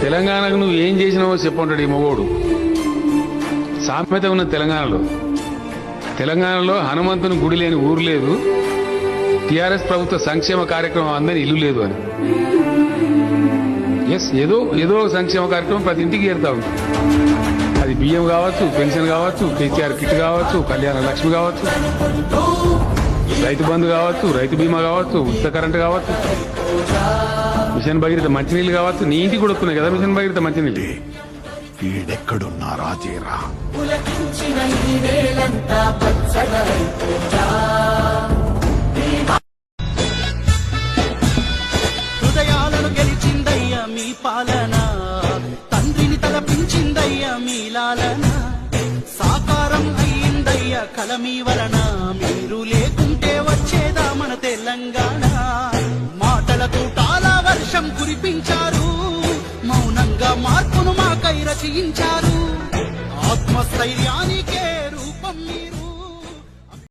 తెలంగాణకు నువ్వు ఏం చేసినావో చెప్పంటాడు ఈ మగోడు. సామెత ఉన్న తెలంగాణలో హనుమంతుని గుడి లేని ఊరు లేదు, టీఆర్ఎస్ ప్రభుత్వ సంక్షేమ కార్యక్రమం అందని ఇల్లు లేదు అని. ఎస్, ఏదో సంక్షేమ కార్యక్రమం ప్రతి ఇంటికి చేరుతా ఉంది. అది బియ్యం కావచ్చు, పెన్షన్ కావచ్చు, కేసీఆర్ కిట్ కావచ్చు, కళ్యాణ లక్ష్మి కావచ్చు, రైతు బంధు కావచ్చు, రైతు బీమా కావచ్చు, ఉచిత కరెంటు కావచ్చు, మిషన్ భగీరథ మంచినీళ్ళు కావచ్చు. నీ ఇంటికి కూడా వస్తున్నాయి కదా మిషన్ భగీరథ మంచినీళ్ళు. వీడెక్కడున్నా రాజేరా. హృదయాలను గెలిచిందయ్యా మీ పాలన, తండ్రిని తలపించిందయ్యా మీ లాలన, సాకారం అయ్యిందయ్యా కల మీ వలన. మీరు లేకుంటే వచ్చేదా మన తెలంగాణ? మాటలతో తాళా వర్షం కురిపించారు, మౌనంగా మార్పును మాకై రచయించారు. ఆత్మస్థైర్యానికి